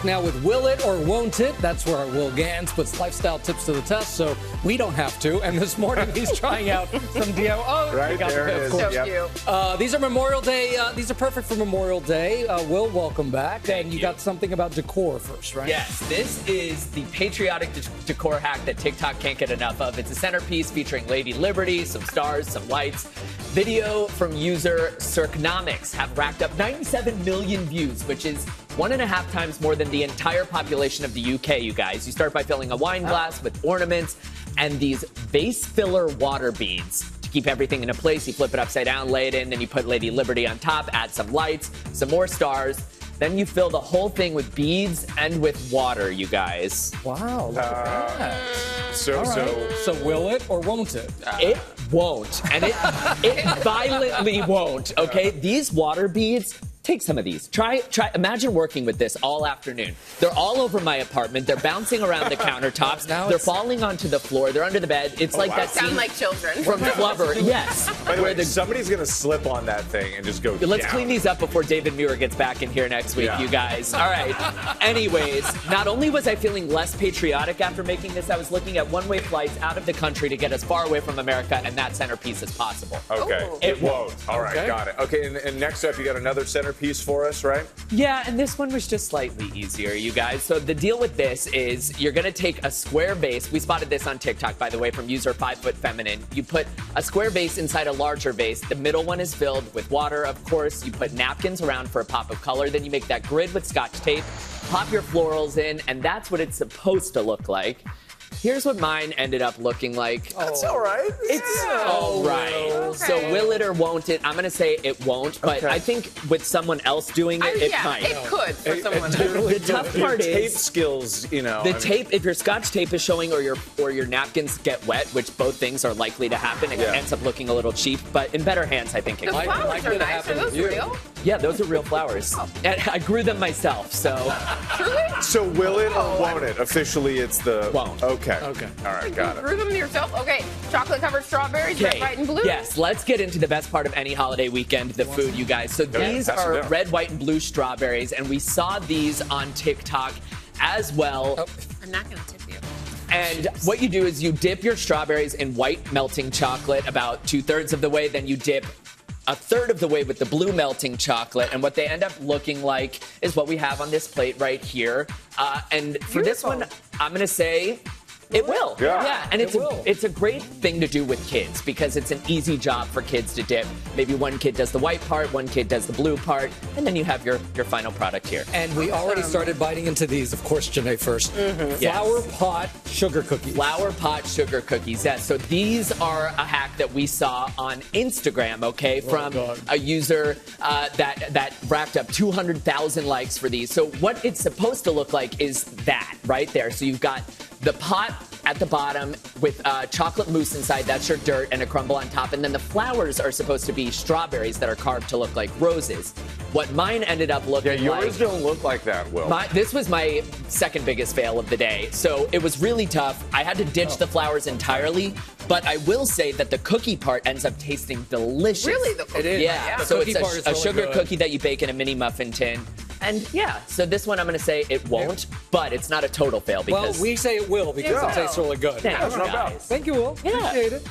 Now with Will It or Won't It, that's where Will Gans puts lifestyle tips to the test, so we don't have to. And this morning he's trying out some DIY. Oh, right there it is. So Yep. cute. These are Memorial Day. These are perfect for Memorial Day. Will, welcome back. Thank and you you. got something about decor first, right? Yes, this is the patriotic decor hack that TikTok can't get enough of. It's a centerpiece featuring Lady Liberty, some stars, some lights. Video from user Circnomics have racked up 97 million views, which is 1.5 times more than the entire population of the UK, you guys. You start by filling a wine glass with ornaments and these vase filler water beads. To keep everything in a place, you flip it upside down, lay it in, then you put Lady Liberty on top, add some lights, some more stars. Then you fill the whole thing with beads and with water, you guys. Wow, look at that. So, All right. So will it or won't it? It won't, and it violently won't, okay? These water beads, take some of these. Try, imagine working with this all afternoon. They're all over my apartment. They're bouncing around the countertops. They're falling onto the floor. They're under the bed. It's like that scene Sound like children. from Flubber. Yes. by the way, somebody's going to slip on that thing and just go Let's down. clean these up before David Muir gets back in here next week, you guys. All right. Anyways, not only was I feeling less patriotic after making this, I was looking at one-way flights out of the country to get as far away from America and that centerpiece as possible. Okay. Ooh. It won't. All right, Okay. got it. Okay, and next up, you got another centerpiece for us, right? Yeah, and this one was just slightly easier, you guys. So the deal with this is you're going to take a square vase. We spotted this on TikTok, by the way, from user 5footfeminine. You put a square vase inside a larger vase. The middle one is filled with water, of course. You put napkins around for a pop of color. Then you make that grid with Scotch tape, pop your florals in, and that's what it's supposed to look like. Here's what mine ended up looking like. That's all right. It's all right. Okay. So will it or won't it? I'm going to say it won't, but I think with someone else doing it, it yeah, might. it could for someone else. The tough part Tape is skills, you know. the tape. If your Scotch tape is showing, or your napkins get wet, which both things are likely to happen, it ends up looking a little cheap. But in better hands, I think it The can. flowers likely are to nice. happen Are those with you. real? Yeah, those are real flowers. And I grew them myself, so Truly? So will it or won't it? Officially, it's the... Won't. Okay. Okay. All right, got You it. grew them yourself? Okay. Chocolate-covered strawberries, red, white, and blue? Yes, let's get into the best part of any holiday weekend, the food, you guys. So these pass it are down. red, white, and blue strawberries, and we saw these on TikTok as well. I'm not going to tip you. And what you do is you dip your strawberries in white melting chocolate about 2/3 of the way, then you dip 1/3 of the way with the blue melting chocolate, and what they end up looking like is what we have on this plate right here. And for this one, I'm going to say it will. Yeah. And It will. it's a great thing to do with kids because it's an easy job for kids to dip. Maybe one kid does the white part, one kid does the blue part, and then you have your final product here. And we already started biting into these, of course, Janae first. Flower pot sugar cookies. Flower pot sugar cookies. Yes. So these are a hack that we saw on Instagram, okay, from God. a user that racked up 200,000 likes for these. So what it's supposed to look like is that right there. So you've got the pot at the bottom with chocolate mousse inside. That's your dirt and a crumble on top. And then the flowers are supposed to be strawberries that are carved to look like roses. What mine ended up looking like... Yours don't look like that, Will. This was my second biggest fail of the day. So it was really tough. I had to ditch the flowers entirely, but I will say that the cookie part ends up tasting delicious. Really, the cookie? It is. Yeah. The So cookie it's part is a really sugar good. cookie that you bake in a mini muffin tin. And yeah, so this one I'm going to say it won't, but it's not a total fail Well, because... we say it will because it tastes really good. Thanks, not bad. guys. Thank you, Will. Yeah. Appreciate it.